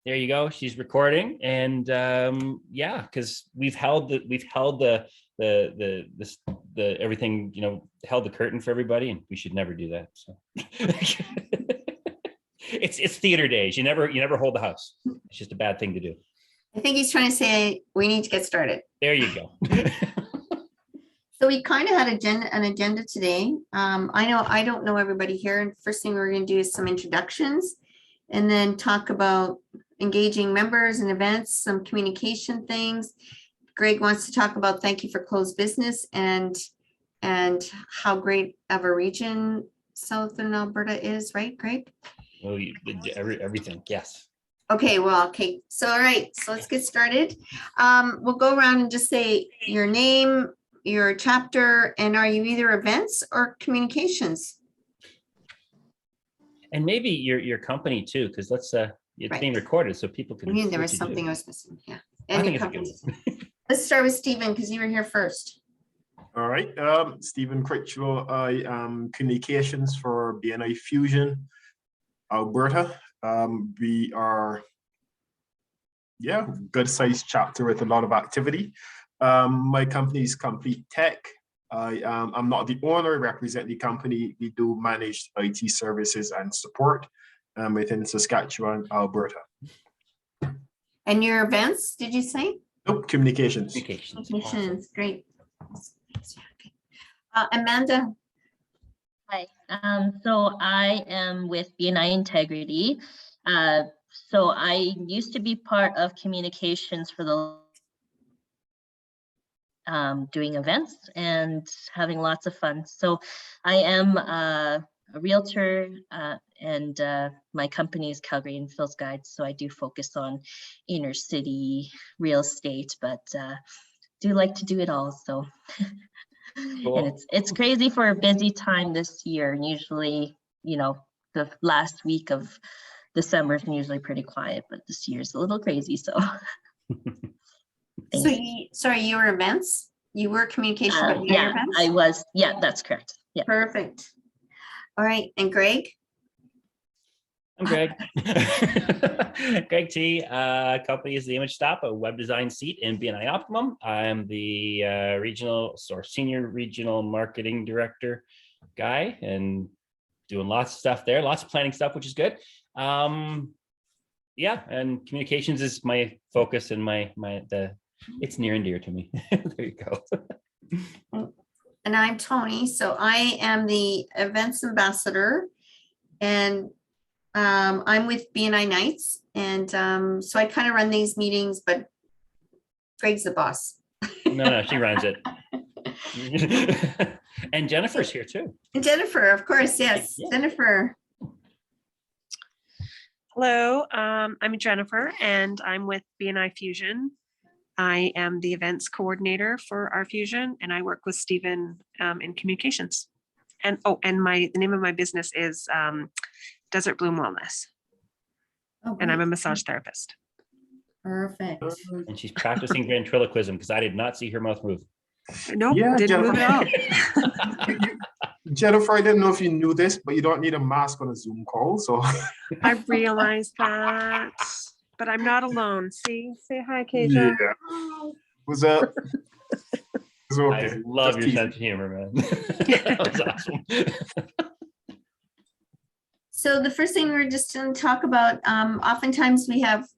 There you go. She's recording, and yeah, because we've held the everything, held the curtain for everybody, and we should never do that. So it's theater days. You never hold the house. It's just a bad thing to do. I think he's trying to say we need to get started. There you go. So we kind of had an agenda today. I don't know everybody here, and first thing we're going to do is some introductions, and then talk about engaging members and events, some communication things. Greg wants to talk about thank you for closed business and how great of a region Southern Alberta is, right, Greg? Oh, everything, yes. Okay, okay. So, all right, so let's get started. We'll go around and just say your name, your chapter, and are you either events or communications? And maybe your company too, because it's being recorded so people can. I knew there was something I was missing. Yeah. I think it's good. Let's start with Stephen because you were here first. All right, Stephen Critchlow. I am communications for BNI Fusion Alberta. We are, good sized chapter with a lot of activity. My company is Complete Tech. I'm not the owner, I represent the company. We do managed IT services and support within Saskatchewan, Alberta. And your events, did you say? Nope, communications. Communications, great. Amanda. Hi, so I am with BNI Integrity. So I used to be part of communications for the doing events and having lots of fun. So I am a realtor and my company is Calgary Infills Guides. So I do focus on inner city real estate, but do like to do it all. So cool. And it's crazy for a busy time this year. And usually, the last week of December is usually pretty quiet, but this year's a little crazy. So sorry, you were events? You were communication, but you were events? I was. Yeah, that's correct. Yeah. Perfect. All right. And Greg? I'm Greg. Greg T. Company is the Image Stop, a web design seat in BNI Optimum. I'm the senior regional marketing director guy, and doing lots of stuff there, lots of planning stuff, which is good. And communications is my focus and it's near and dear to me. There you go. And I'm Tony. So I am the events ambassador, and I'm with BNI Nights. And so I kind of run these meetings, but Greg's the boss. No, she runs it. And Jennifer's here too. And Jennifer, of course, yes. Yeah. Jennifer. Hello, I'm Jennifer, and I'm with BNI Fusion. I am the events coordinator for our fusion, and I work with Stephen in communications. And the name of my business is Desert Bloom Wellness. And I'm a massage therapist. Perfect. And she's practicing ventriloquism because I did not see her mouth move. Nope, didn't move at all. Jennifer, I didn't know if you knew this, but you don't need a mask on a Zoom call. So I realized that, but I'm not alone. See, say hi, Keisha. Yeah. What's up? It's okay. I love your sense of humor, man. That was awesome. So the first thing we're just going to talk about, oftentimes we have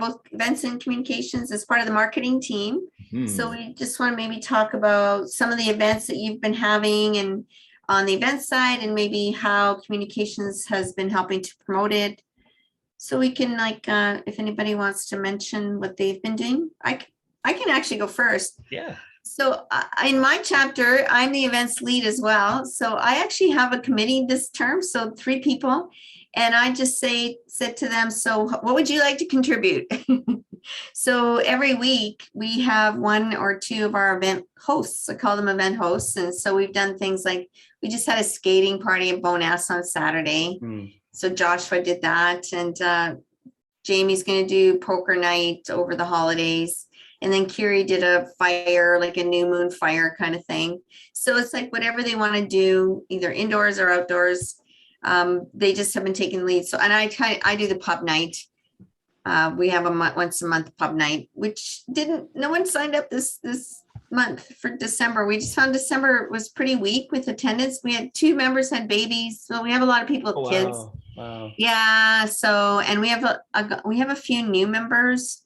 both events and communications as part of the marketing team. So we just want to maybe talk about some of the events that you've been having and on the event side, and maybe how communications has been helping to promote it. So we can, if anybody wants to mention what they've been doing, I can actually go first. Yeah. So in my chapter, I'm the events lead as well. So I actually have a committee this term, so 3 people. And I just said to them, so what would you like to contribute? So every week we have 1 or 2 of our event hosts. I call them event hosts. And so we've done things like we just had a skating party at Bonas on Saturday. So Joshua did that. And Jamie's going to do poker night over the holidays. And then Kiri did a fire, like a new moon fire kind of thing. So it's like whatever they want to do, either indoors or outdoors. They just have been taking lead. So, and I do the pub night. We have a once a month pub night, which no one signed up this month for December. We just found December was pretty weak with attendance. We had 2 members had babies, so we have a lot of people with kids. Wow. Yeah, so, and we have a few new members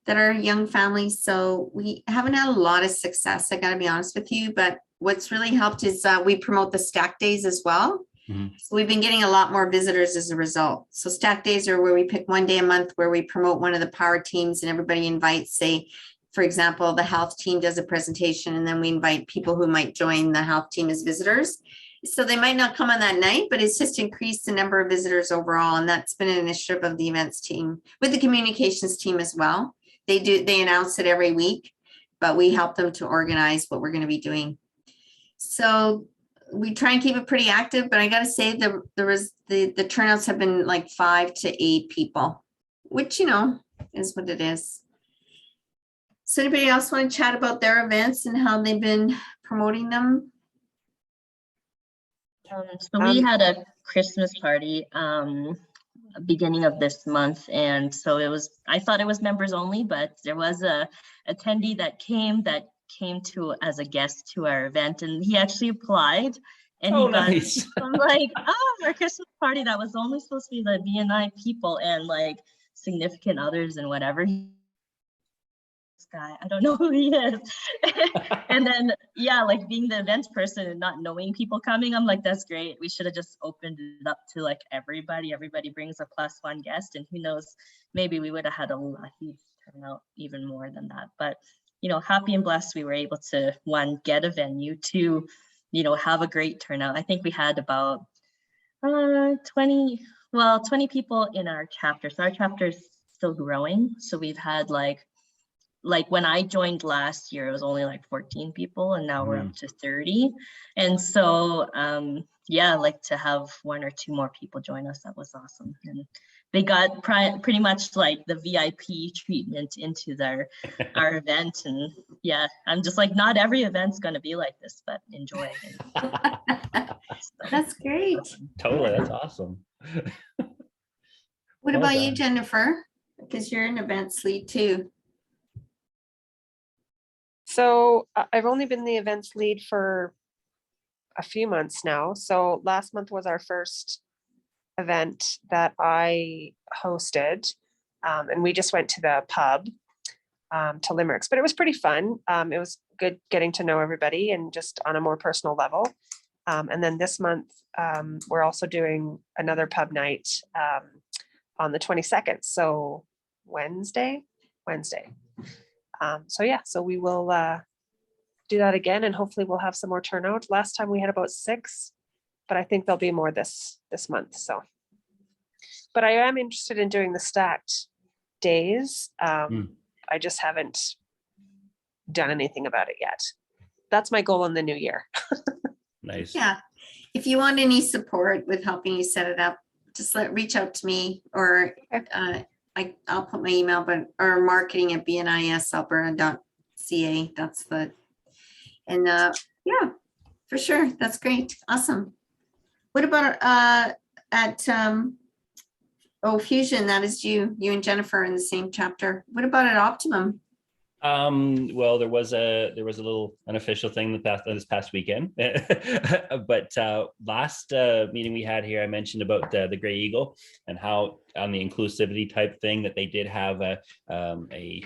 that are young families, so we haven't had a lot of success, I gotta be honest with you, but what's really helped is we promote the stack days as well. Mhm. So we've been getting a lot more visitors as a result. So stack days are where we pick one day a month where we promote one of the power teams and everybody invites, say, for example, the health team does a presentation and then we invite people who might join the health team as visitors. So they might not come on that night, but it's just increased the number of visitors overall. And that's been an initiative of the events team with the communications team as well. They announce it every week, but we help them to organize what we're going to be doing. So we try and keep it pretty active, but I got to say the turnouts have been like 5 to 8 people, which, is what it is. So anybody else want to chat about their events and how they've been promoting them? So we had a Christmas party beginning of this month, and so I thought it was members only, but there was a attendee that came to as a guest to our event, and he actually applied, and he got Nice. I'm like, our Christmas party that was only supposed to be the BNI people and like significant others and whatever. Guy, I don't know who he is. And then like being the events person and not knowing people coming, I'm like, that's great. We should have just opened it up to like everybody brings a +1 guest, and who knows, maybe we would have had a huge turnout, even more than that. But happy and blessed we were able to, 1, get a venue, 2, have a great turnout. I think we had about 20 people in our chapter. So our chapter is still growing, so we've had like when I joined last year, it was only like 14 people, and now we're up to 30. And so, like to have 1 or 2 more people join us, that was awesome. And they got pretty much like the VIP treatment into our event. And I'm just like, not every event's going to be like this, but enjoy. That's great. Totally, that's awesome. What Well about you, done. Jennifer? Because you're an events lead too. So I've only been the events lead for a few months now. So last month was our first event that I hosted. And we just went to the pub to Limericks, but it was pretty fun. It was good getting to know everybody and just on a more personal level. And then this month, we're also doing another pub night on the 22nd. So Wednesday. So we will do that again, and hopefully we'll have some more turnout. Last time we had about 6, but I think there'll be more this month. So, but I am interested in doing the stacked days. I just haven't done anything about it yet. That's my goal in the new year. Nice. Yeah. If you want any support with helping you set it up, just reach out to me, or I'll put my email, or marketing at bnisalberta.ca. That's for sure. That's great. Awesome. What about at Fusion? That is you and Jennifer in the same chapter. What about at Optimum? Well, there was a little unofficial thing this past weekend, but last meeting we had here, I mentioned about the Grey Eagle and how on the inclusivity type thing that they did have a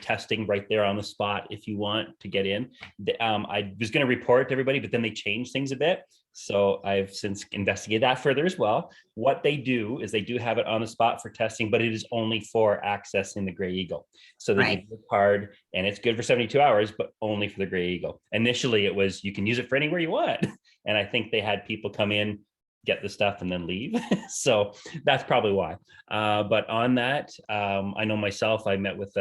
testing right there on the spot if you want to get in. I was going to report to everybody, but then they changed things a bit. So I've since investigated that further as well. What they do is they do have it on the spot for testing, but it is only for accessing the Grey Eagle. So they give you a card, and it's good for 72 hours, but only for the Grey Eagle. Initially, it was you can use it for anywhere you want. And I think they had people come in, get the stuff, and then leave. So that's probably why. But on that, I know myself, I met with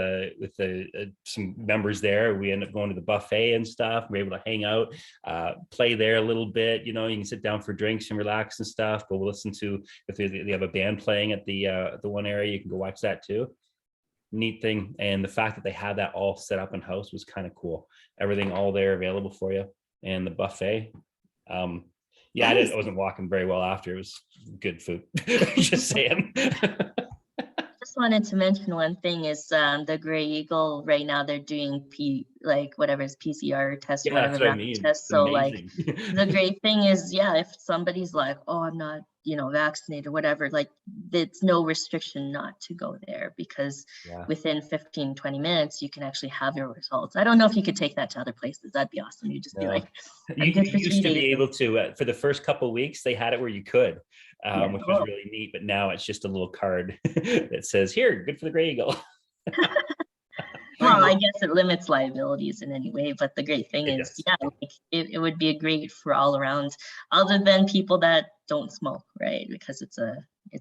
some members there. We ended up going to the buffet and stuff. We were able to hang out, play there a little bit. You can sit down for drinks and relax and stuff. Go listen to, if they have a band playing at the one area, you can go watch that too. Neat thing. And the fact that they had that all set up in house was kind of cool. Everything all there available for you. And the buffet. Nice. I wasn't walking very well after. It was good food. Just saying. Just just wanted to mention one thing is the Gray Eagle right now they're doing whatever is PCR test, Yeah, whatever that's what I rapid mean. test. It's So like amazing. the great thing is, yeah, if somebody's like, oh, I'm not, vaccinated or whatever, like it's no restriction not to go there because Yeah. within 15, 20 minutes, you can actually have your results. I don't know if you could take that to other places. That'd be awesome. You just be No. like, I'm You good for 3 used to be days. able to, for the first couple of weeks, they had it where you could, Yeah. which was really neat. But now it's just a little card that says, here, good for the Gray Eagle. Well, I guess it limits liabilities in any way, but the great thing It is, does. yeah, like it would be a great for all around, other than people that don't smoke, right? Because it's a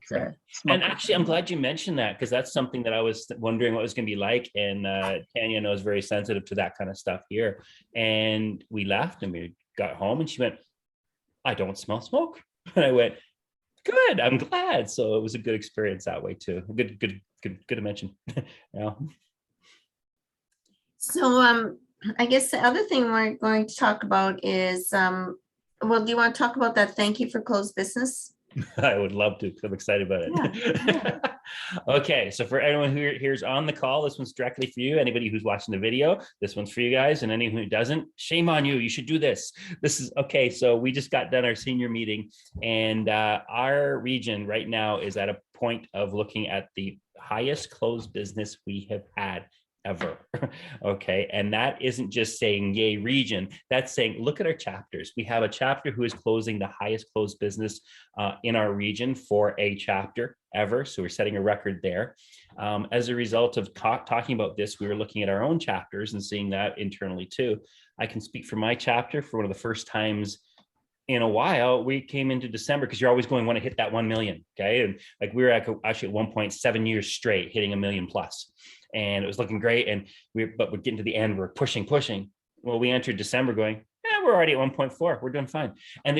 Correct. smoke. And actually, I'm glad you mentioned that because that's something that I was wondering what it was going to be like. And Tanya knows very sensitive to that kind of stuff here. And we left and we got home and she went, I don't smell smoke. And I went, good, I'm glad. So it was a good experience that way too. Good to mention. Yeah. So I guess the other thing we're going to talk about is, well, do you want to talk about that? Thank you for closed business. I would love to. I'm excited about it. Okay, so for anyone who here's on the call, this one's directly for you. Anybody who's watching the video, this one's for you guys. And anyone who doesn't, shame on you. You should do this. This is okay. So we just got done our senior meeting, and our region right now is at a point of looking at the highest closed business we have had ever. Okay, and that isn't just saying yay region, that's saying look at our chapters. We have a chapter who is closing the highest closed business in our region for a chapter ever, so we're setting a record there. As a result of talking about this, we were looking at our own chapters and seeing that internally too. I can speak for my chapter. For one of the first times in a while, we came into December, because you're always going, want to hit that 1 million. Okay, and like we were actually at 1.7 years straight hitting 1 million plus, and it was looking great. And but we're getting to the end, we're pushing. Well, we entered December going, yeah, we're already at 1.4, we're doing fine. And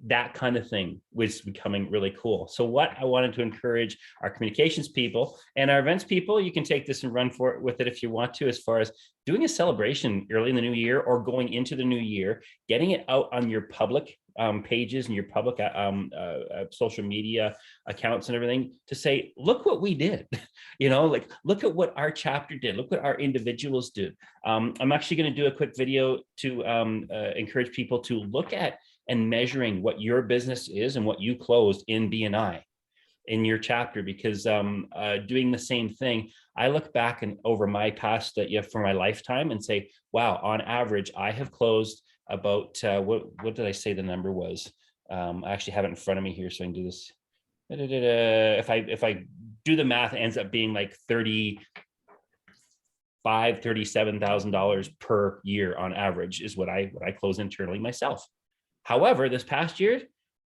that kind of thing was becoming really cool. So what I wanted to encourage our communications people and our events people, you can take this and run for it with it if you want to, as far as doing a celebration early in the new year or going into the new year, getting it out on your public pages and your public social media accounts and everything, to say, look what we did. Like, look at what our chapter did, look what our individuals did. I'm actually going to do a quick video to encourage people to look at and measuring what your business is and what you closed in BNI in your chapter, because doing the same thing, I look back and over my past for my lifetime and say, wow, on average, I have closed about what did I say the number was? I actually have it in front of me here, so I can do this. If I do the math, it ends up being like $37,000 per year on average is what I close internally myself. However, this past year,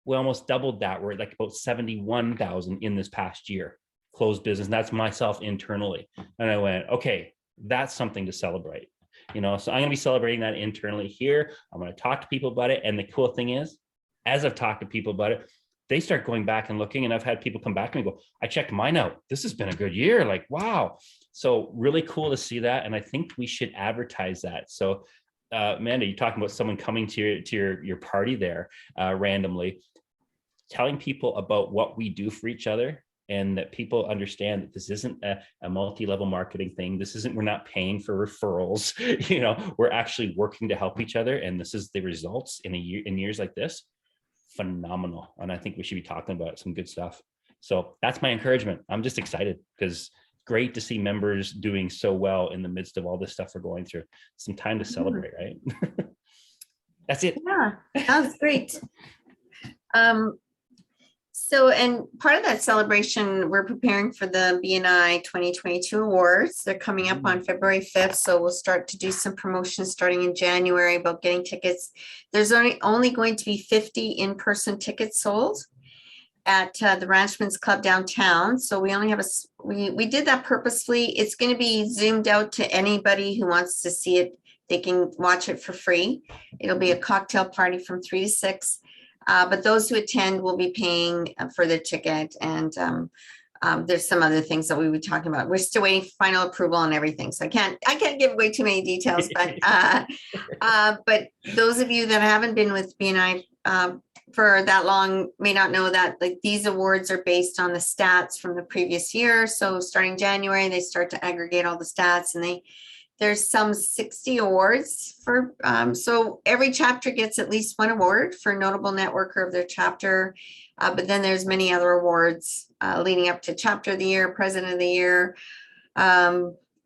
we almost doubled that. We're at like about 71,000 in this past year closed business. And that's myself internally. And I went, okay, that's something to celebrate. So I'm going to be celebrating that internally here. I'm going to talk to people about it. And the cool thing is, as I've talked to people about it, they start going back and looking, and I've had people come back to me and go, I checked mine out. This has been a good year. Like, wow. So really cool to see that. And I think we should advertise that. So Amanda, you're talking about someone coming to your party there randomly, telling people about what we do for each other, and that people understand that this isn't a multi-level marketing thing. This isn't, we're not paying for referrals. We're actually working to help each other. And this is the results in years like this. Phenomenal. And I think we should be talking about some good stuff. So that's my encouragement. I'm just excited because great to see members doing so well in the midst of all this stuff we're going through. Some time to celebrate, right? That's it. Yeah, that was great. So, and part of that celebration, we're preparing for the BNI 2022 awards. They're coming up on February 5th. So we'll start to do some promotions starting in January about getting tickets. There's only going to be 50 in-person tickets sold at the Ranchman's Club downtown. So we only have we did that purposefully. It's going to be zoomed out to anybody who wants to see it. They can watch it for free. It'll be a cocktail party from 3 to 6. But those who attend will be paying for their ticket, and there's some other things that we were talking about. We're still waiting for final approval and everything, so I can't give away too many details. But but those of you that haven't been with BNI for that long may not know that like these awards are based on the stats from the previous year. So starting January, they start to aggregate all the stats, and there's some 60 awards for, so every chapter gets at least one award for notable networker of their chapter. But then there's many other awards leading up to chapter of the year, president of the year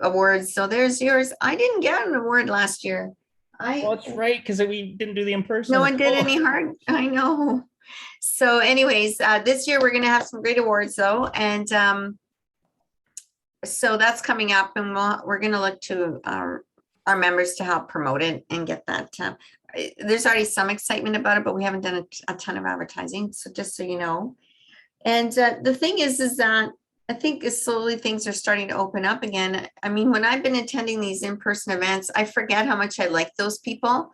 awards. So there's yours. I didn't get an award last year. Well, that's right, because we didn't do the in-person. No one did any hard. I know. So anyways, this year we're going to have some great awards though. And so that's coming up, and we're going to look to our members to help promote it and get that. There's already some excitement about it, but we haven't done a ton of advertising. So just so you know. And the thing is that I think slowly things are starting to open up again. I mean, when I've been attending these in-person events, I forget how much I like those people.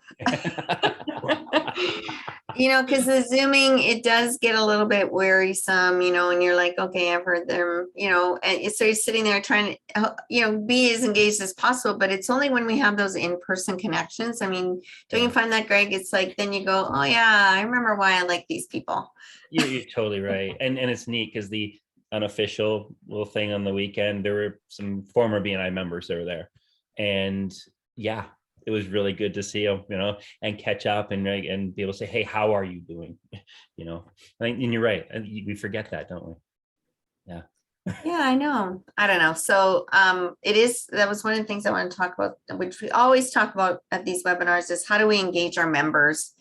You know, because the Zooming, it does get a little bit wearisome, you know, and you're like, okay, I've heard them, you know, and so you're sitting there trying to, you know, be as engaged as possible, but it's only when we have those in-person connections. I mean, don't you find that, Greg? It's like, then you go, oh yeah, I remember why I like these people. You're totally right. And it's neat because the unofficial little thing on the weekend, there were some former BNI members that were there. And yeah, it was really good to see them, you know, and catch up and be able to say, hey, how are you doing? You know, and you're right. And we forget that, don't we? Yeah. Yeah, I know. I don't know. So that was one of the things I want to talk about, which we always talk about at these webinars, is how do we engage our members?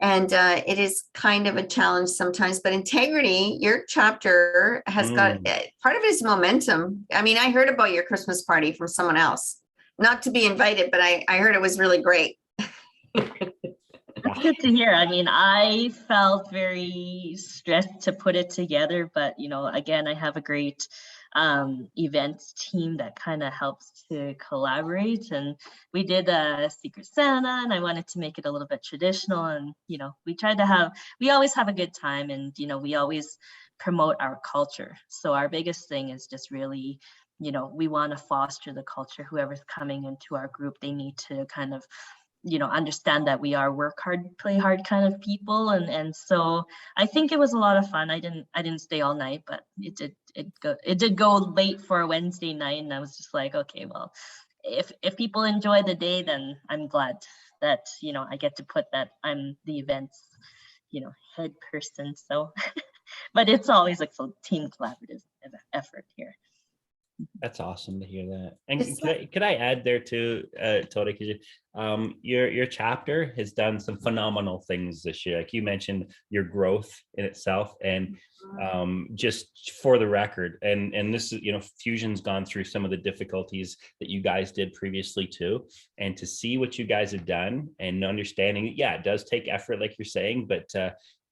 And it is kind of a challenge sometimes, but integrity, your chapter has got, part of it is momentum. I mean, I heard about your Christmas party from someone else, not to be invited, but I heard it was really great. That's good to hear. I mean, I felt very stressed to put it together, but you know, again, I have a great events team that kind of helps to collaborate, and we did a Secret Santa, and I wanted to make it a little bit traditional, and you know, we always have a good time, and you know, we always promote our culture. So our biggest thing is just really, you know, we want to foster the culture. Whoever's coming into our group, they need to kind of, you know, understand that we are work hard, play hard kind of people. And so I think it was a lot of fun. I didn't stay all night, but it did go late for a Wednesday night. And I was just like, okay, well, if people enjoy the day, then I'm glad that, you know, I get to put that I'm the events, you know, head person. So, but it's always like a team collaborative effort here. That's awesome to hear that. And could I add there too, Tony, because your chapter has done some phenomenal things this year. Like you mentioned, your growth in itself, and just for the record, and this is, you know, Fusion's gone through some of the difficulties that you guys did previously too, and to see what you guys have done and understanding, yeah, it does take effort, like you're saying, but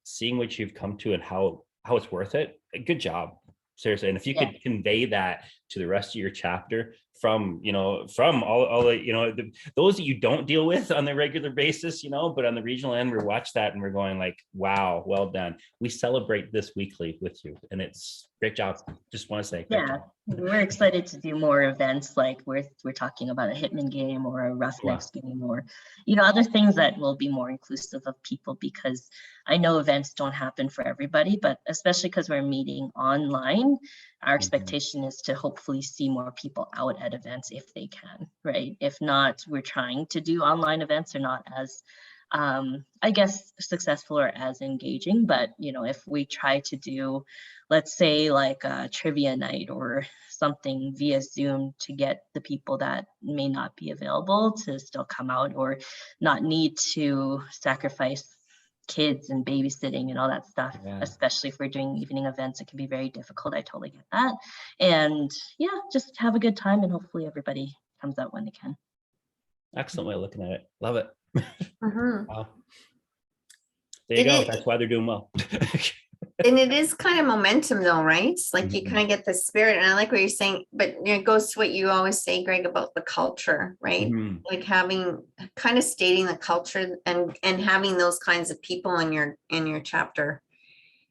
seeing what you've come to and how it's worth it. Good job. Seriously. And if you could convey that to the rest of your chapter from, you know, from all the, you know, those that you don't deal with on the regular basis, you know, but on the regional end, we watch that and we're going like, wow, well done. We celebrate this weekly with you, and it's great job. Just want to say, we're excited to do more events, like we're talking about a Hitman game or a Roughnecks game, or, you know, other things that will be more inclusive of people, because I know events don't happen for everybody, but especially because we're meeting online, our expectation is to hopefully see more people out at events if they can, right? If not, we're trying to do online events. They're not as I guess successful or as engaging, but you know, if we try to do, let's say like a trivia night or something via Zoom to get the people that may not be available to still come out, or not need to sacrifice kids and babysitting and all that stuff, especially if we're doing evening events, it can be very difficult. I totally get that. And yeah, just have a good time, and hopefully everybody comes out when they can. Excellent way of looking at it. Love it. Wow. There you It go. is- That's why they're doing well. And it is kind of momentum though, right? It's like you kind of get the spirit, and I like what you're saying, but you know, it goes to what you always say, Greg, about the culture, right? Like having, kind of stating the culture and having those kinds of people in your chapter,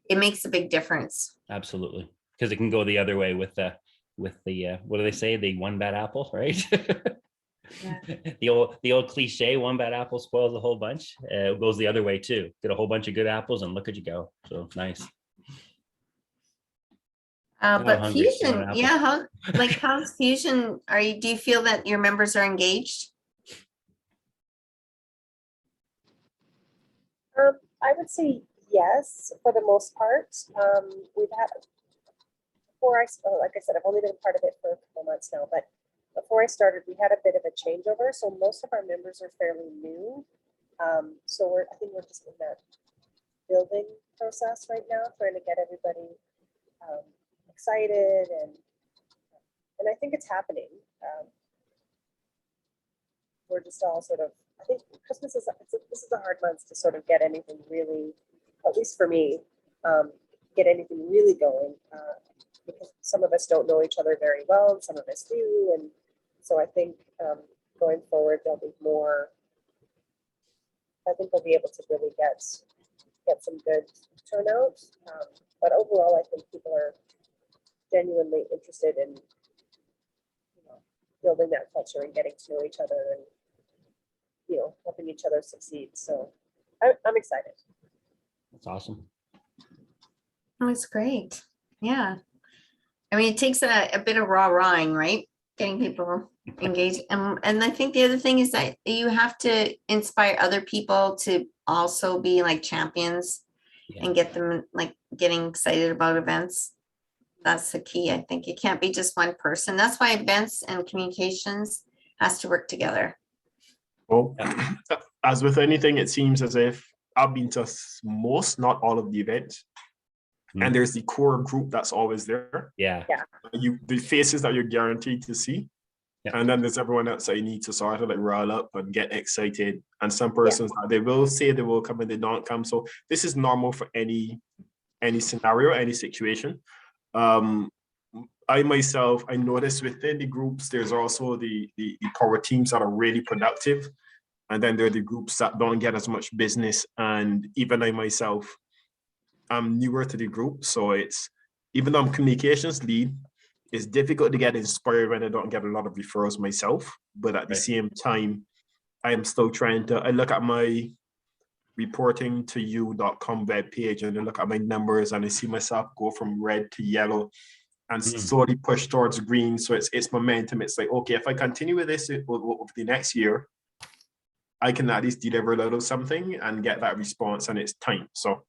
it makes a big difference. Absolutely. Because it can go the other way with the what do they say? The one bad apple, right? Yeah. The old cliche, one bad apple spoils a whole bunch. It goes the other way too. Get a whole bunch of good apples and look at you go. So nice. I'm But hungry. I want Fusion, an apple. yeah, how's Fusion? Do you feel that your members are engaged? I would say yes, for the most part. We've had, like I said, I've only been a part of it for a couple months now, but before I started, we had a bit of a changeover. So most of our members are fairly new. So I think we're just in that building process right now, trying to get everybody excited, and I think it's happening. We're just all sort of, I think Christmas this is a hard month to sort of get anything really, at least for me, get anything really going, because some of us don't know each other very well and some of us do. And so I think going forward, there'll be more, I think we'll be able to really get some good turnout. But overall, I think people are genuinely interested in, building that culture and getting to know each other and, helping each other succeed. So I'm excited. That's awesome. That's great. Yeah. I mean, it takes a bit of raw rawing, right? Getting people engaged. And I think the other thing is that you have to inspire other people to also be like champions and get them like getting excited about events. That's the key. I think it can't be just one person. That's why events and communications has to work together. Well, as with anything, it seems as if I've been to most, not all of the events. And there's the core group that's always there. Yeah. The faces that you're guaranteed to see. Yeah. And then there's everyone else that you need to sort of like rile up and get excited. And some persons, they will say they will come and they don't come. So this is normal for any scenario, any situation. I myself, I noticed within the groups, there's also the power teams that are really productive. And then there are the groups that don't get as much business. And even I myself, I'm newer to the group. So it's, even though I'm communications lead, it's difficult to get inspired when I don't get a lot of referrals myself. But at the same time, I am still trying to, I look at my reportingtoyou.com webpage and I look at my numbers and I see myself go from red to yellow and slowly push towards green. So it's momentum. It's like, okay, if I continue with this over the next year, I can at least deliver a little something and get that response, and it's time. So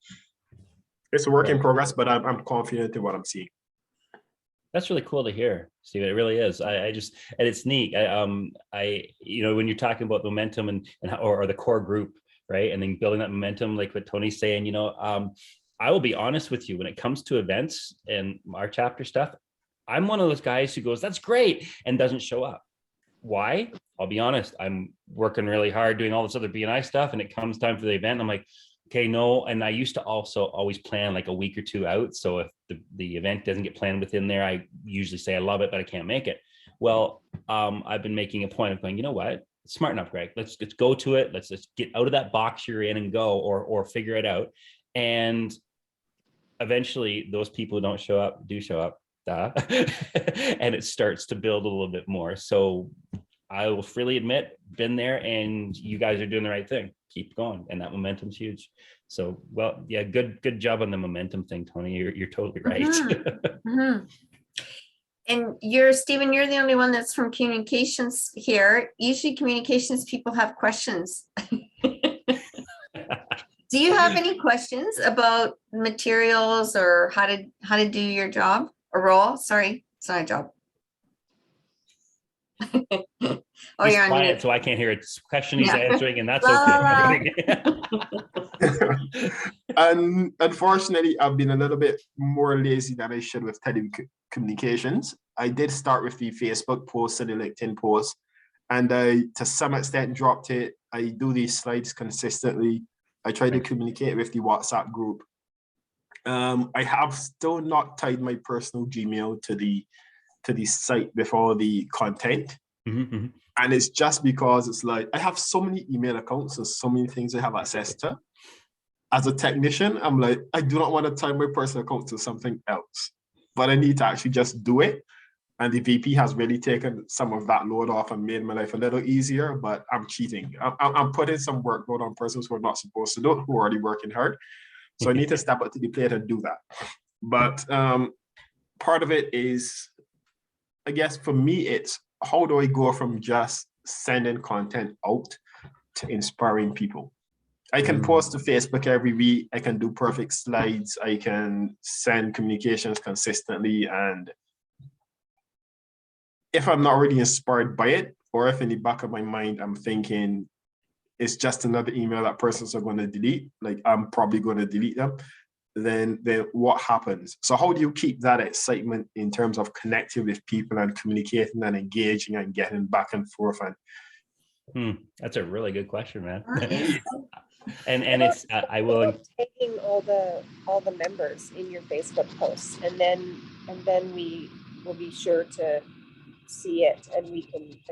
it's a work in progress, but I'm confident in what I'm seeing. That's really cool to hear, Steve. It really is. I just, and it's neat. When you're talking about momentum and or the core group, right? And then building that momentum, like what Tony's saying, I will be honest with you, when it comes to events and our chapter stuff, I'm one of those guys who goes, that's great, and doesn't show up. Why? I'll be honest. I'm working really hard doing all this other BNI stuff, and it comes time for the event. I'm like, okay, no. And I used to also always plan like a week or two out. So if the event doesn't get planned within there, I usually say I love it, but I can't make it. Well, I've been making a point of going, you know what? Smart enough, Greg. Let's go to it. Let's get out of that box you're in and go, or figure it out. And eventually those people who don't show up do show up. And it starts to build a little bit more. So I will freely admit, been there, and you guys are doing the right thing. Keep going, and that momentum's huge. So, well, yeah, good job on the momentum thing, Tony. You're totally right. And Stephen, you're the only one that's from communications here. Usually communications people have questions. Do you have any questions about materials or how to do your job or role? Sorry, it's not a job. Oh, He's you're on quiet, mute. so I can't hear it. Question he's Yeah. answering, and that's okay. And unfortunately, I've been a little bit more lazy than I should with telecommunications. I did start with the Facebook post and the LinkedIn post, and I, to some extent, dropped it. I do these slides consistently. I try to communicate with the WhatsApp group. I have still not tied my personal Gmail to the site with all the content. And it's just because it's like, I have so many email accounts and so many things I have access to. As a technician, I'm like, I do not want to tie my personal account to something else, but I need to actually just do it. And the VP has really taken some of that load off and made my life a little easier, but I'm cheating. I'm putting some workload on persons who are not supposed to do it, who are already working hard. So I need to step up to the plate and do that. But part of it is, I guess for me, it's how do I go from just sending content out to inspiring people? I can post to Facebook every week. I can do perfect slides. I can send communications consistently. And if I'm not really inspired by it, or if in the back of my mind, I'm thinking it's just another email that persons are going to delete, like I'm probably going to delete them, then what happens? So how do you keep that excitement in terms of connecting with people and communicating and engaging and getting back and forth? And That's a really good question, man. Yes. and it's I will taking all the members in your Facebook posts, and then we will be sure to see it, and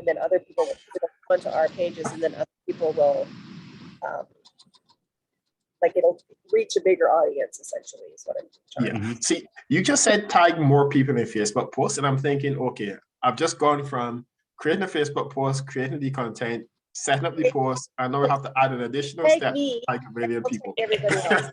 then other people will go onto our pages, and then other people will it'll reach a bigger audience, essentially, is what I'm trying. Yeah. See, you just said tag more people in Facebook posts, and I'm thinking, okay, I've just gone from creating a Facebook post, creating the content, setting up the post, and now I have to add an additional step, like a million people. Everybody else.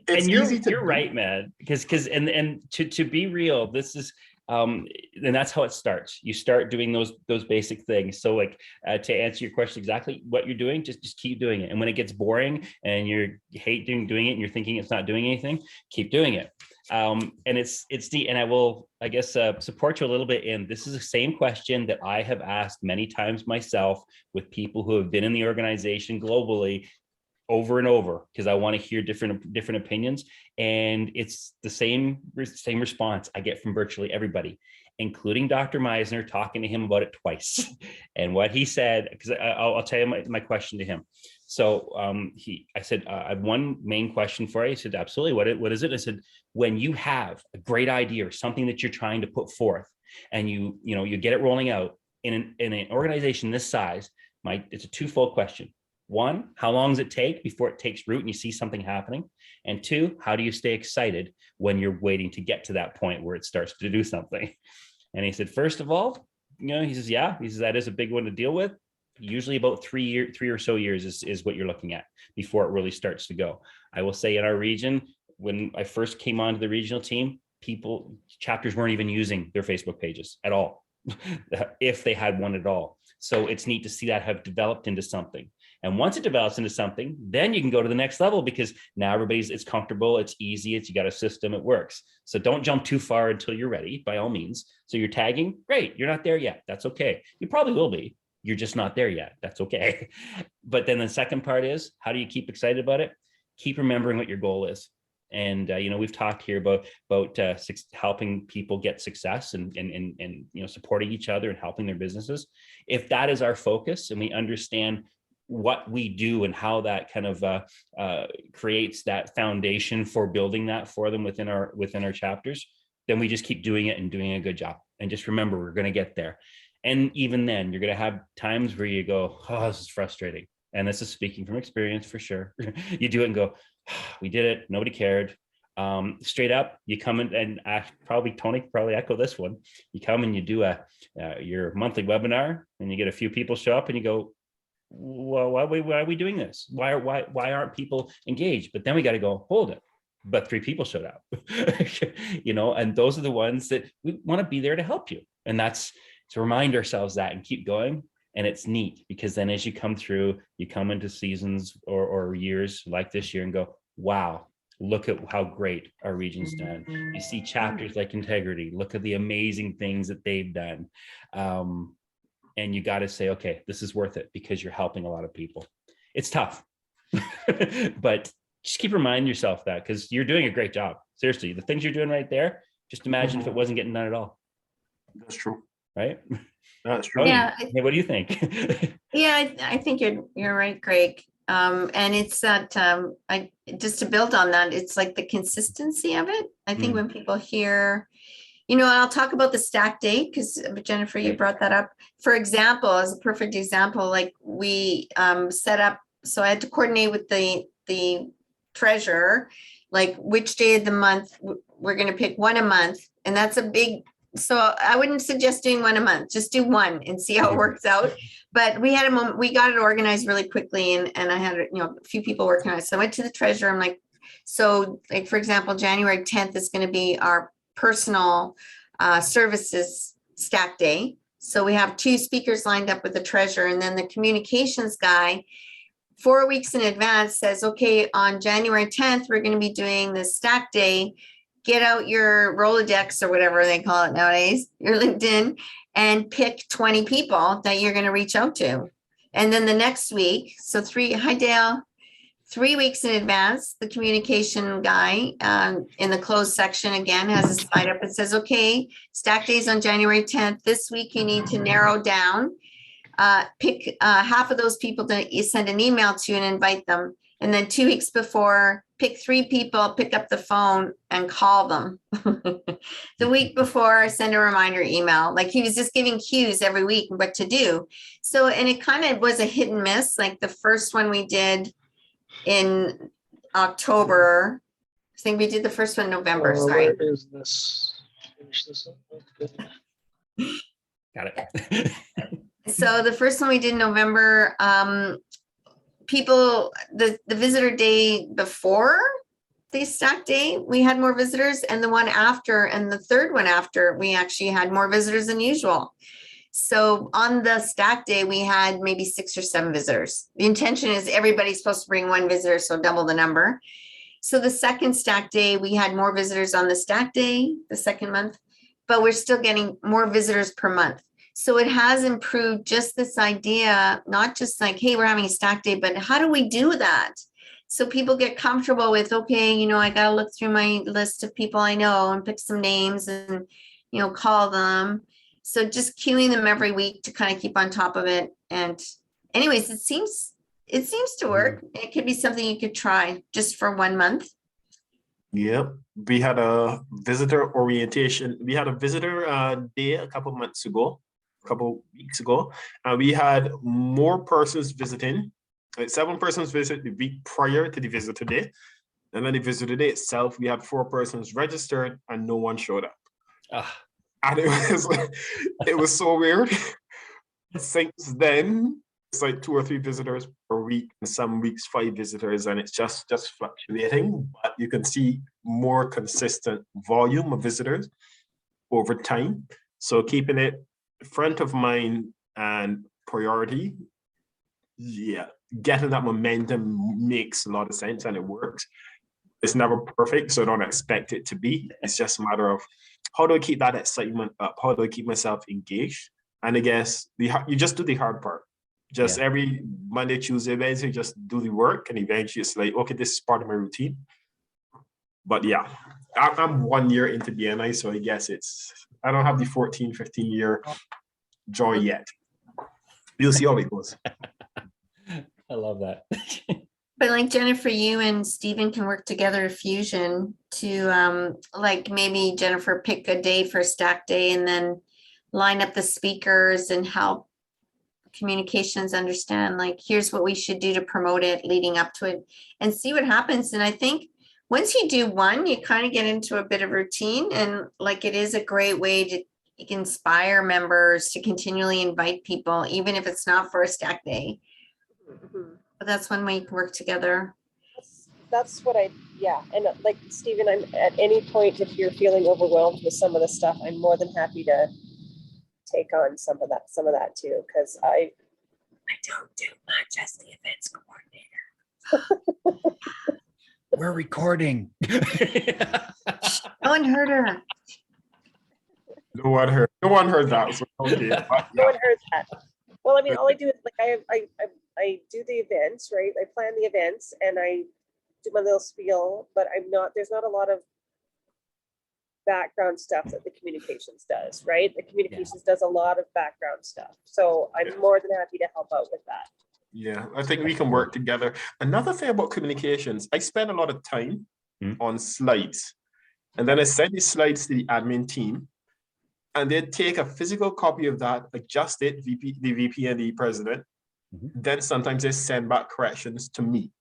And you're right, man, because to be real, this is and that's how it starts. You start doing those basic things. So like to answer your question exactly what you're doing, just keep doing it. And when it gets boring and you hate doing it and you're thinking it's not doing anything, keep doing it. And it's and I will, I guess, support you a little bit in this is the same question that I have asked many times myself with people who have been in the organization globally over and over, because I want to hear different opinions. And it's the same response I get from virtually everybody, including Dr. Meisner, talking to him about it twice. And what he said, because I'll tell you my question to him. So I said, I have one main question for you. He said, absolutely. What is it? I said, when you have a great idea or something that you're trying to put forth and you get it rolling out in an organization this size, it's a twofold question. One, how long does it take before it takes root and you see something happening? And two, how do you stay excited when you're waiting to get to that point where it starts to do something? And he said, first of all, he says, that is a big one to deal with. Usually about 3 or so years is what you're looking at before it really starts to go. I will say in our region, when I first came onto the regional team, chapters weren't even using their Facebook pages at all, if they had one at all. So it's neat to see that have developed into something. And once it develops into something, then you can go to the next level, because now it's comfortable, it's easy, you got a system, it works. So don't jump too far until you're ready, by all means. So you're tagging, great, you're not there yet, that's okay. You probably will be, you're just not there yet, that's okay. But then the second part is, how do you keep excited about it? Keep remembering what your goal is. And we've talked here about helping people get success and supporting each other and helping their businesses. If that is our focus and we understand what we do and how that kind of creates that foundation for building that for them within our chapters, then we just keep doing it and doing a good job. And just remember, we're going to get there. And even then, you're going to have times where you go, oh, this is frustrating. And this is speaking from experience for sure. You do it and go, we did it, nobody cared. Straight up, you come in and Tony could probably echo this one. You come and you do your monthly webinar and you get a few people show up and you go, well, why are we doing this? Why aren't people engaged? But then we got to go, hold it. But 3 people showed up, and those are the ones that we want to be there to help you. And that's to remind ourselves that and keep going. And it's neat because then as you come through, you come into seasons or years like this year and go, wow, look at how great our region's done. You see chapters like Integrity, look at the amazing things that they've done. And you got to say, okay, this is worth it because you're helping a lot of people. It's tough, but just keep reminding yourself that, because you're doing a great job. Seriously, the things you're doing right there, just imagine if it wasn't getting done at all. That's true. Right? That's true. Yeah. Hey, what do you think? Yeah, I think you're right, Greg. And it's that just to build on that, it's like the consistency of it. I think when people hear, I'll talk about the stack date because Jennifer, you brought that up. For example, as a perfect example, like we set up, so I had to coordinate with the treasurer, like which day of the month we're going to pick one a month. And that's a big, so I wouldn't suggest doing one a month, just do one and see how it works out. But we had a moment, we got it organized really quickly, and I had, a few people working on it. So I went to the treasurer. I'm like, so like, for example, January 10th is going to be our personal services stack day. So we have 2 speakers lined up with the treasurer, and then the communications guy 4 weeks in advance says, okay, on January 10th, we're going to be doing the stack day. Get out your Rolodex or whatever they call it nowadays, your LinkedIn, and pick 20 people that you're going to reach out to. And then the next week, so hi Dale, 3 weeks in advance, the communication guy in the closed section again has a slide up. It says, okay, stack days on January 10th. This week you need to narrow down, pick half of those people that you send an email to and invite them. And then 2 weeks before, pick 3 people, pick up the phone and call them. The week before, send a reminder email. Like he was just giving cues every week what to do. So, and it kind of was a hit and miss. Like the first one we did in October, I think we did the first one in November, sorry. Where is this? Finish this up. Okay. Got it. So the first one we did in November, people, the visitor day before the stack day, we had more visitors, and the one after and the third one after, we actually had more visitors than usual. So on the stack day, we had maybe 6 or 7 visitors. The intention is everybody's supposed to bring 1 visitor, so double the number. So the second stack day, we had more visitors on the stack day, the second month, but we're still getting more visitors per month. So it has improved just this idea, not just like, hey, we're having a stack day, but how do we do that? So people get comfortable with, okay, I got to look through my list of people I know and pick some names and, call them. So just queuing them every week to kind of keep on top of it. And anyways, it seems to work. It could be something you could try just for 1 month. Yep. We had a visitor orientation. We had a visitor day a couple weeks ago, and we had more persons visiting. 7 persons visit the week prior to the visitor day, and then the visitor day itself, we had 4 persons registered and no one showed up. And it was so weird. Since then, it's like 2 or 3 visitors per week, and some weeks 5 visitors, and it's just fluctuating. But you can see more consistent volume of visitors over time. So keeping it front of mind and priority, yeah, getting that momentum makes a lot of sense, and it works. It's never perfect, so don't expect it to be. It's just a matter of how do I keep that excitement up? How do I keep myself engaged? And I guess you just do the hard part. Just every Monday, Tuesday, Wednesday, just do the work, and eventually it's like, okay, this is part of my routine. But yeah, I'm 1 year into BNI, so I guess I don't have the 14, 15 year joy yet. We'll see how it goes. I love that. But like Jennifer, you and Stephen can work together at Fusion to like maybe Jennifer pick a day for stack day and then line up the speakers and help communications understand, like, here's what we should do to promote it leading up to it and see what happens. And I think once you do one, you kind of get into a bit of routine, and like it is a great way to inspire members to continually invite people, even if it's not for a stack day. But that's one way you can work together. That's what and like Stephen, I'm at any point, if you're feeling overwhelmed with some of the stuff, I'm more than happy to take on some of that too, because I don't do much as the events coordinator. We're recording. No one heard her. No one heard that. So okay. But, No one heard that. Well, I mean, all I do is like I do the events, right? I plan the events and I do my little spiel, but there's not a lot of background stuff that the communications does, right? The communications does a lot of background stuff. So I'm more than happy to help out with that. Yeah, I think we can work together. Another thing about communications, I spend a lot of time on slides, and then I send the slides to the admin team, and they take a physical copy of that, adjust it, the VP and the president. Then sometimes they send back corrections to me.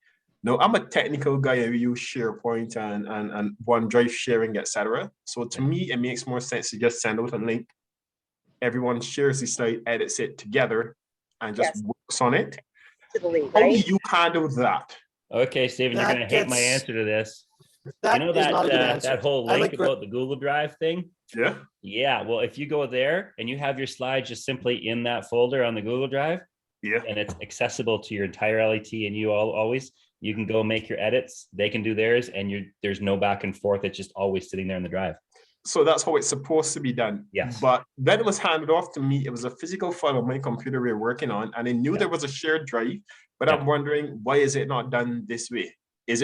No, I'm a technical guy. I use SharePoint and OneDrive sharing, etc. So to me, it makes more sense to just send out a link. Everyone shares the slide, edits it together, and just Yes. works on it. To the lead, How do right? you handle that? Okay, Stephen, you're That gonna hate my gets- answer to this. That You know is not a good answer. that whole I link like about the Google Drive thing? Yeah. Yeah, well, if you go there and you have your slides just simply in that folder on the Google Drive, Yeah. and it's accessible to your entire LET, and you always, you can go make your edits, they can do theirs, and there's no back and forth. It's just always sitting there in the drive. So that's how it's supposed to be done. Yes. But when it was handed off to me, it was a physical file on my computer we were working on, and I knew Yeah. there was a shared drive, but Yeah. I'm wondering, why is it not done this way? Is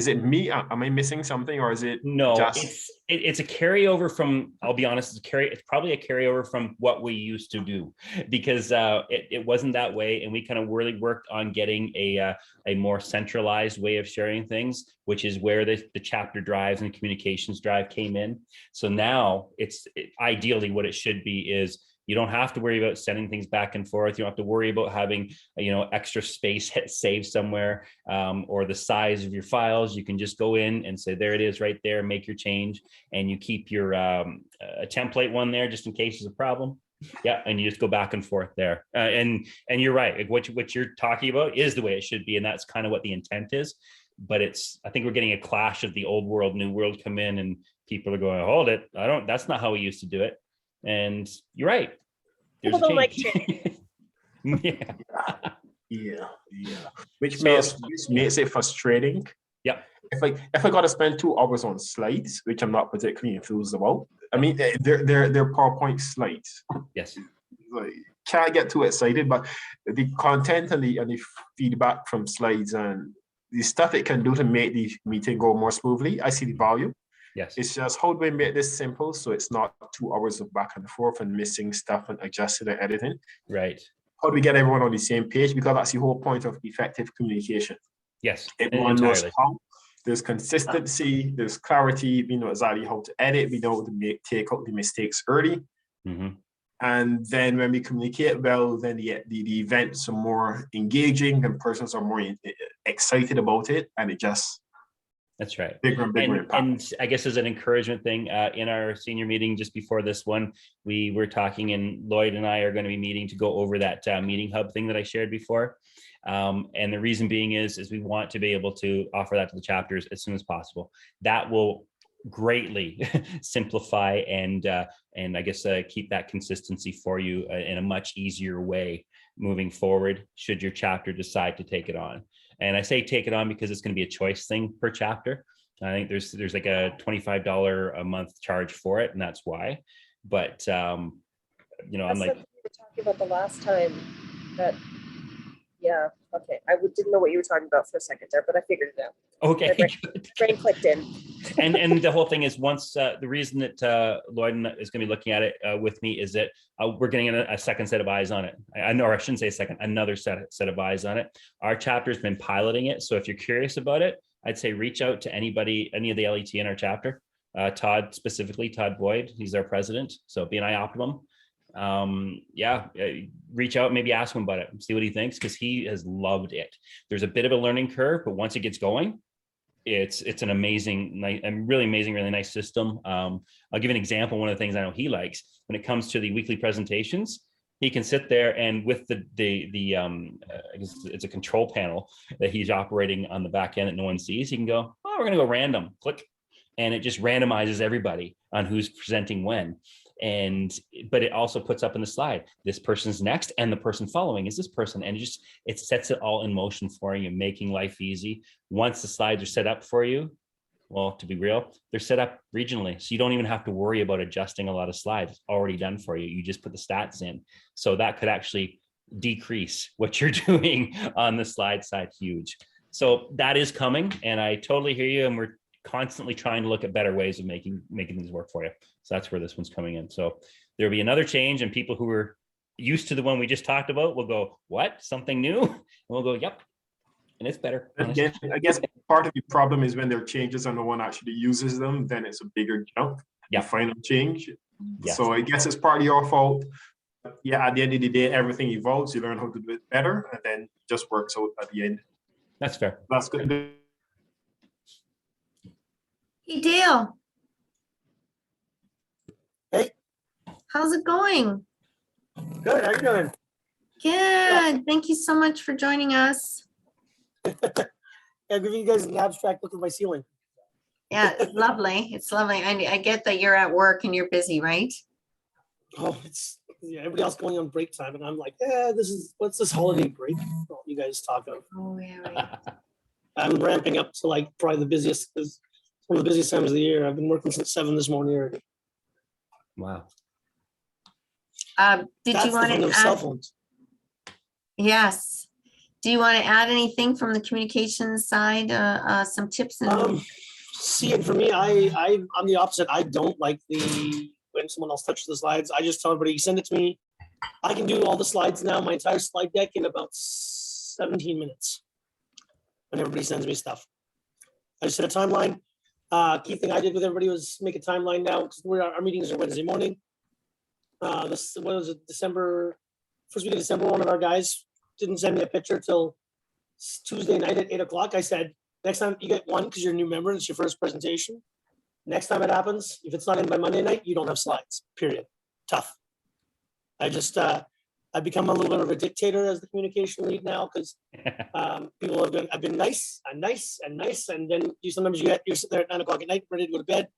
it me? Am I missing something, or is it No, just... it's a carryover from, I'll be honest, it's probably a carryover from what we used to do, because it wasn't that way, and we kind of really worked on getting a more centralized way of sharing things, which is where the chapter drives and communications drive came in. So now ideally what it should be is, you don't have to worry about sending things back and forth. You don't have to worry about having, extra space saved somewhere, or the size of your files. You can just go in and say, there it is right there, make your change, and you keep your a template one there just in case there's a problem. Yeah, and you just go back and forth there. And you're right, like what you're talking about is the way it should be, and that's kind of what the intent is. But I think we're getting a clash of the old world, new world come in, and people are going, hold it, that's not how we used to do it. And you're right. People don't like change. Yeah. Which makes it frustrating. Yeah. If I got to spend 2 hours on slides, which I'm not particularly enthused about. I mean, they're PowerPoint slides. Yes. Like, can't get too excited, but the content and the feedback from slides and the stuff it can do to make the meeting go more smoothly, I see the value. Yes. It's just, how do we make this simple so it's not 2 hours of back and forth and missing stuff and adjusting and editing? Right. How do we get everyone on the same page? Because that's the whole point of effective communication. Yes. Everyone knows Entirely. how. There's consistency, there's clarity, we know exactly how to edit, we know how to take out the mistakes early. Mm-hmm. And then when we communicate well, then the events are more engaging and persons are more excited about it, and it just... That's right. Bigger and bigger impact. And I guess as an encouragement thing, in our senior meeting just before this one, we were talking, and Lloyd and I are going to be meeting to go over that meeting hub thing that I shared before. And the reason being is we want to be able to offer that to the chapters as soon as possible. That will greatly simplify and I guess keep that consistency for you in a much easier way moving forward, should your chapter decide to take it on. And I say take it on because it's going to be a choice thing per chapter. I think there's like a $25 a month charge for it, and that's why. But I'm That's like, what we were talking about the last time. Yeah, okay. I didn't know what you were talking about for a second there, but I figured it out. okay, My good. brain clicked in. And the whole thing is, once the reason that Lloyd is going to be looking at it with me is that we're getting a second set of eyes on it. Or I shouldn't say second, another set of eyes on it. Our chapter's been piloting it, so if you're curious about it, I'd say reach out to any of the LET in our chapter. Todd specifically, Todd Boyd, he's our president. So BNI Optimum. Reach out, maybe ask him about it, see what he thinks, because he has loved it. There's a bit of a learning curve, but once it gets going, it's an amazing, really nice system. I'll give you an example. One of the things I know he likes when it comes to the weekly presentations, he can sit there and with I guess it's a control panel that he's operating on the back end that no one sees. He can go, oh, we're going to go random, click, and it just randomizes everybody on who's presenting when. But it also puts up in the slide, this person's next and the person following is this person, and it sets it all in motion for you, making life easy. Once the slides are set up for you, well, to be real, they're set up regionally, so you don't even have to worry about adjusting a lot of slides. It's already done for you. You just put the stats in, so that could actually decrease what you're doing on the slide side huge. So that is coming, and I totally hear you, and we're constantly trying to look at better ways of making things work for you. So that's where this one's coming in. So there'll be another change, and people who are used to the one we just talked about will go, what, something new? And we'll go, yep. And it's better. Again, I guess part of the problem is when there are changes and no one actually uses them, then it's a bigger jump. Yeah. The final change. Yes. So I guess it's partly your fault. Yeah, at the end of the day, everything evolves. You learn how to do it better, and then it just works out at the end. That's fair. That's good. Hey, Dale. Hey. How's it going? Good, how you doing? Good. Thank you so much for joining us. I'll give you guys an abstract look at my ceiling. Yeah, it's lovely. It's lovely. I get that you're at work and you're busy, right? Oh, it's, yeah, everybody else going on break time, and I'm like, what's this holiday break you guys talk of? Oh, yeah, right. I'm ramping up to like probably the busiest, it's one of the busiest times of the year. I've been working since 7 this morning already. Wow. Did That's you the want fun to of cell add? phones. Yes. Do you want to add anything from the communications side? Some tips and See, and for me, I'm the opposite. I don't like when someone else touches the slides. I just tell everybody, send it to me. I can do all the slides now, my entire slide deck in about 17 minutes. When everybody sends me stuff, I just set a timeline. Key thing I did with everybody was make a timeline now because our meetings are Wednesday morning. This what was it, first week of December. One of our guys didn't send me a picture till Tuesday night at 8 o'clock. I said, next time you get one because you're a new member, it's your first presentation. Next time it happens, if it's not in by Monday night, you don't have slides, period. Tough. I've become a little bit of a dictator as the communication lead now because people I've been nice, and then you're sitting there at 9 o'clock at night, ready to go to bed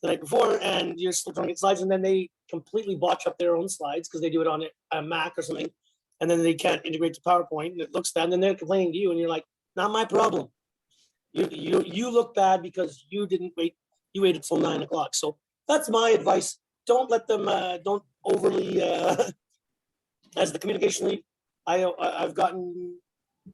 the night before, and you're still trying to get slides, and then they completely botch up their own slides because they do it on a Mac or something, and then they can't integrate to PowerPoint, and it looks bad, and then they're complaining to you, and you're like, not my problem. You look bad because you didn't wait. You waited till 9 o'clock. So that's my advice. Don't let them. Don't overly. As the communication lead, I've gotten.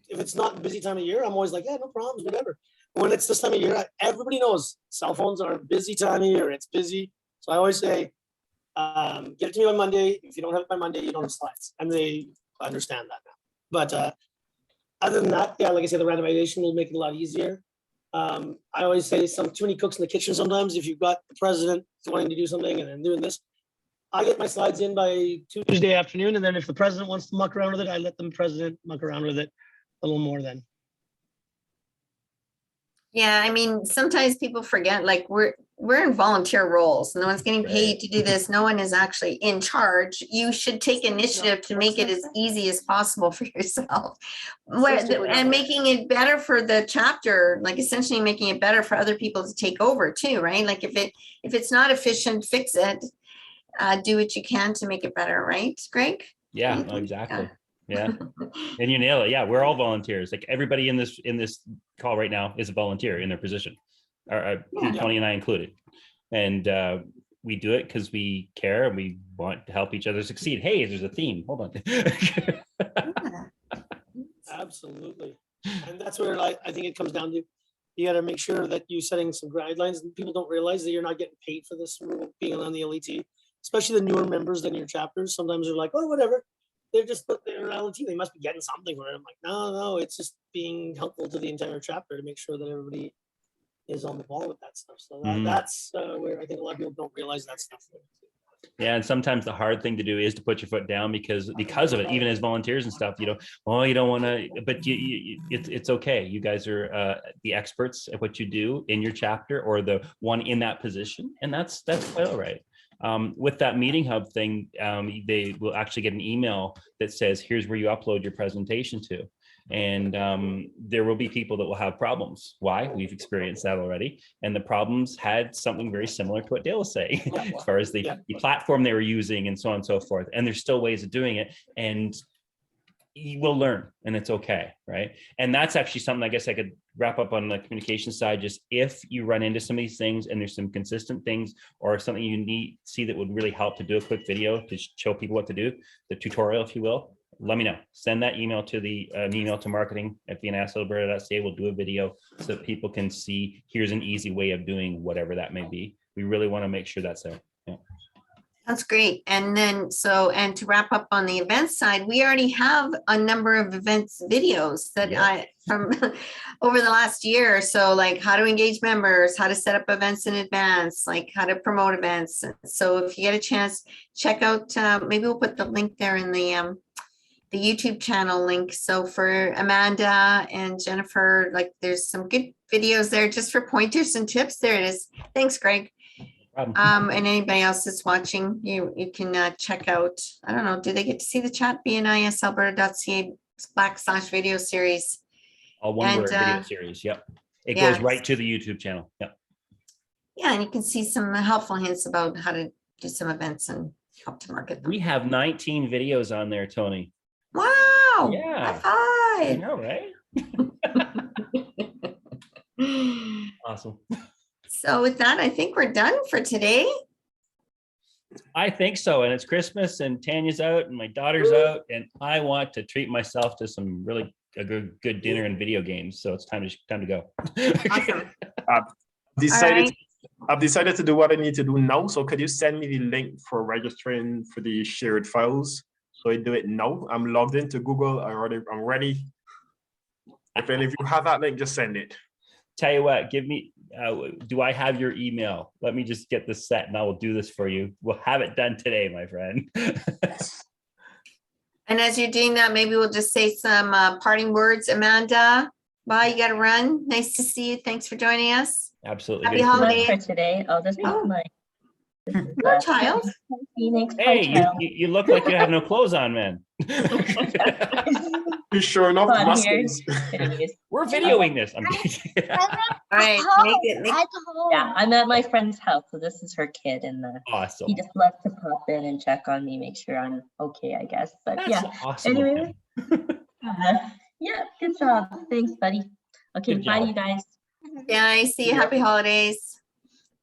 If it's not a busy time of year, I'm always like, yeah, no problems, whatever. When it's this time of year, everybody knows cell phones are a busy time of year. It's busy, so I always say, get it to me on Monday. If you don't have it by Monday, you don't have slides, and they understand that now. But other than that, yeah, like I said, the randomization will make it a lot easier. I always say too many cooks in the kitchen sometimes. If you've got the president wanting to do something and then doing this, I get my slides in by Tuesday afternoon. And then if the president wants to muck around with it, I let the president muck around with it a little more then. yeah, I mean, sometimes people forget, like we're in volunteer roles. No one's getting paid to do this. No one is actually in charge. You should take initiative to make it as easy as possible for yourself. And making it better for the chapter, like essentially making it better for other people to take over too, right? Like if it's not efficient, fix it. Do what you can to make it better, right, Greg? Yeah, no, exactly. Yeah. And you nail it. Yeah, we're all volunteers. Like everybody in this call right now is a volunteer in their position, Tony and I included. And we do it because we care and we want to help each other succeed. Hey, there's a theme. Hold on. Absolutely. And that's where I think it comes down to, you got to make sure that you're setting some guidelines, and people don't realize that you're not getting paid for this being on the LET, especially the newer members in your chapters. Sometimes they're like, oh, whatever. They're just put their LET. They must be getting something for it. I'm like, no, it's just being helpful to the entire chapter to make sure that everybody is on the ball with that stuff. So that's where I think a lot of people don't realize that stuff. Yeah, and sometimes the hard thing to do is to put your foot down because of it. Even as volunteers and stuff, you don't want to. But it's okay. You guys are the experts at what you do in your chapter, or the one in that position, and that's quite all right. With that meeting hub thing, they will actually get an email that says, here's where you upload your presentation to. And there will be people that will have problems. Why? We've experienced that already. And the problems had something very similar to what Dale was saying, as far as the platform they were using and so on and so forth. And there's still ways of doing it. And you will learn, and it's okay, right? And that's actually something I guess I could wrap up on the communication side. Just if you run into some of these things and there's some consistent things or something you see that would really help to do a quick video to show people what to do, the tutorial, if you will, let me know. Send that email to email to marketing@bnisalberta.ca. We'll do a video so that people can see, here's an easy way of doing whatever that may be. We really want to make sure that's there. Yeah. That's great. And then, and to wrap up on the event side, we already have a number of events videos that from over the last year. So like how to engage members, how to set up events in advance, like how to promote events. So if you get a chance, check out, maybe we'll put the link there in the YouTube channel link. So for Amanda and Jennifer, like there's some good videos there just for pointers and tips. There it is. Thanks, Greg. Problem. And anybody else that's watching, you can check out, I don't know, do they get to see the chat? bnisalberta.ca/video series. All one and, word video series. Yep. It yeah. goes right to the YouTube channel. Yep. Yeah, and you can see some helpful hints about how to do some events and help to market them. We have 19 videos on there, Tony. Wow. Yeah. High I know, right? five. Awesome. So with that, I think we're done for today. I think so. And it's Christmas and Tanya's out and my daughter's out and I want to treat myself to some really a good dinner and video games. So it's time to go. Awesome. I've decided to do what I need to do now. So could you send me the link for registering for the shared files? So I do it now. I'm logged into Google. I'm ready. If any of you have that link, just send it. Tell you what, give me, do I have your email? Let me just get this set and I will do this for you. We'll have it done today, my friend. And as you're doing that, maybe we'll just say some parting words. Amanda, bye, you got to run. Nice to see you. Thanks for joining us. Absolutely. Happy Good to see you. holiday. For today, I'll just Oh. put my. Poor child. Phoenix. Hey, you look like you have no clothes on, man. You sure enough, Fun Muskins. We're videoing this. I'm kidding. All right, make it. Yeah, I'm at my friend's house, so this is her kid, and Awesome. he just loves to pop in and check on me, make sure I'm okay, I guess. But That's yeah, awesome. of anyway. him. Yeah, good job. Thanks, buddy. Okay, Good bye, job. you guys. Yeah, I see you. Happy holidays.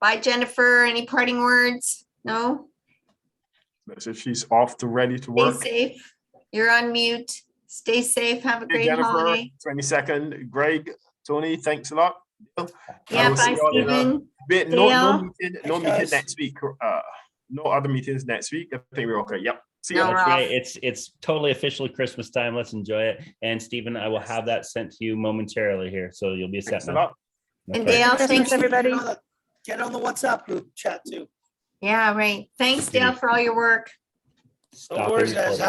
Bye, Jennifer. Any parting words? No? So she's off to ready to Stay work. safe. You're on mute. Stay safe. Have a Hey, great Jennifer, holiday. 22nd. Greg, Tony, thanks a lot. I Yeah, will see bye, you all in a Stephen. bit. Dale. No meeting guys. next week. No other meetings next week. I think we're okay. Yep. See No, you. we're That's off. right. It's totally officially Christmas time. Let's enjoy it. And Stephen, I will have that sent to you momentarily here. So you'll be set. Thanks a now. lot. That's And right. Dale, Christmas, thanks. everybody. Get on the WhatsApp group chat too. Yeah, right. Thanks, Dale, for all your work. Stop worries, the guys. recording.